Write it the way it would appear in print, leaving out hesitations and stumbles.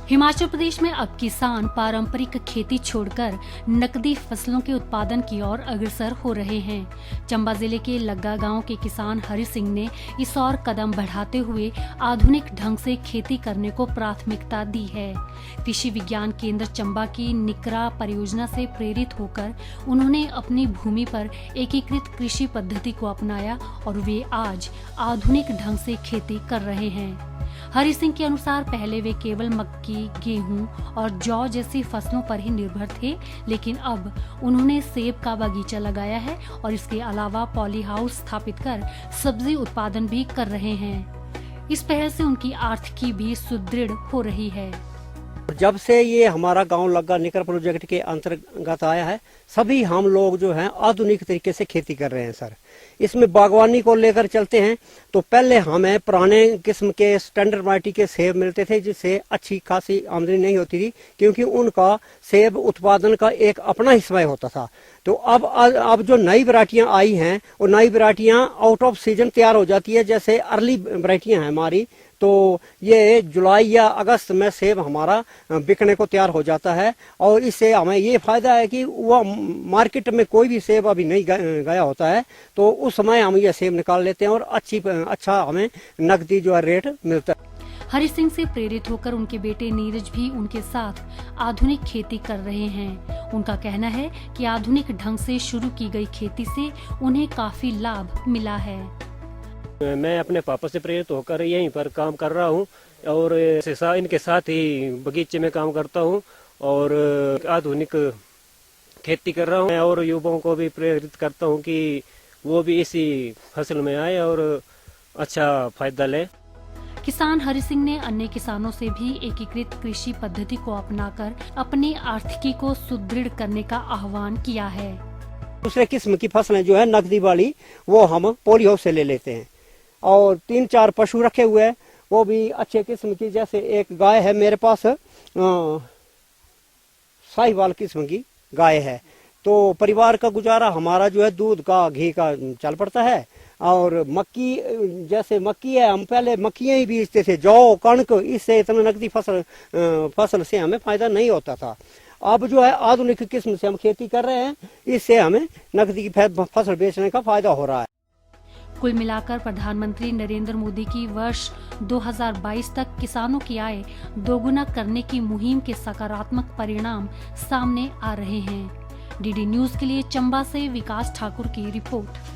हिमाचल प्रदेश में अब किसान पारंपरिक खेती छोड़कर नकदी फसलों के उत्पादन की ओर अग्रसर हो रहे हैं। चंबा जिले के लग्गा गांव के किसान हरि सिंह ने इस ओर कदम बढ़ाते हुए आधुनिक ढंग से खेती करने को प्राथमिकता दी है। कृषि विज्ञान केंद्र चंबा की निकरा परियोजना से प्रेरित होकर उन्होंने अपनी भूमि पर एकीकृत कृषि पद्धति को अपनाया और वे आज आधुनिक ढंग से खेती कर रहे हैं। हरि सिंह के अनुसार पहले वे केवल मक्की, गेहूं और जौ जैसी फसलों पर ही निर्भर थे, लेकिन अब उन्होंने सेब का बगीचा लगाया है और इसके अलावा पॉली हाउस स्थापित कर सब्जी उत्पादन भी कर रहे हैं। इस पहल से उनकी आर्थिकी भी सुदृढ़ हो रही है। जब से ये हमारा गांव लग्गा निकर प्रोजेक्ट के अंतर्गत आया है, सभी हम लोग जो हैं आधुनिक तरीके से खेती कर रहे हैं सर। इसमें बागवानी को लेकर चलते हैं तो पहले हमें पुराने किस्म के स्टैंडर्ड वैरायटी के सेब मिलते थे, जिससे अच्छी खासी आमदनी नहीं होती थी, क्योंकि उनका सेब उत्पादन का एक अपना हिस्सा होता था। तो अब जो नई वैरायटियां आई हैं, वो नई वैरायटियां आउट ऑफ सीजन तैयार हो जाती है। जैसे अर्ली वैरायटियां हैं हमारी, तो ये जुलाई या अगस्त में सेब हमारा बिकने को तैयार हो जाता है। और इससे हमें ये फायदा है कि वह मार्केट में कोई भी सेब अभी नहीं गया होता है, तो उस समय हम ये सेब निकाल लेते हैं और अच्छा हमें नकदी जो है रेट मिलता है। हरि सिंह से प्रेरित होकर उनके बेटे नीरज भी उनके साथ आधुनिक खेती कर रहे हैं। उनका कहना है कि आधुनिक ढंग से शुरू की गई खेती से उन्हें काफी लाभ मिला है। मैं अपने पापा से प्रेरित होकर यहीं पर काम कर रहा हूँ और इनके साथ ही बगीचे में काम करता हूँ और आधुनिक खेती कर रहा हूँ। और युवाओं को भी प्रेरित करता हूँ कि वो भी इसी फसल में आए और अच्छा फायदा ले। किसान हरि सिंह ने अन्य किसानों से भी एकीकृत कृषि पद्धति को अपनाकर अपनी आर्थिकी को सुदृढ़ करने का आह्वान किया है। दूसरे किस्म की फसलें जो है नकदी वाली, वो हम पॉली हाउस से ले लेते हैं। और 3-4 पशु रखे हुए हैं, वो भी अच्छे किस्म की। जैसे एक गाय है मेरे पास, साहिवाल किस्म की गाय है। तो परिवार का गुजारा हमारा जो है दूध का, घी का चल पड़ता है। और मक्की, जैसे मक्की है, हम पहले मक्कियां ही बीजते थे, जौ, कणक, इससे इतना नकदी फसल से हमें फायदा नहीं होता था। अब जो है आधुनिक किस्म से हम खेती कर रहे हैं, इससे हमें नकदी की फसल बेचने का फायदा हो रहा है। कुल मिलाकर प्रधानमंत्री नरेंद्र मोदी की वर्ष 2022 तक किसानों की आय दोगुना करने की मुहिम के सकारात्मक परिणाम सामने आ रहे हैं। डीडी न्यूज के लिए चंबा से विकास ठाकुर की रिपोर्ट।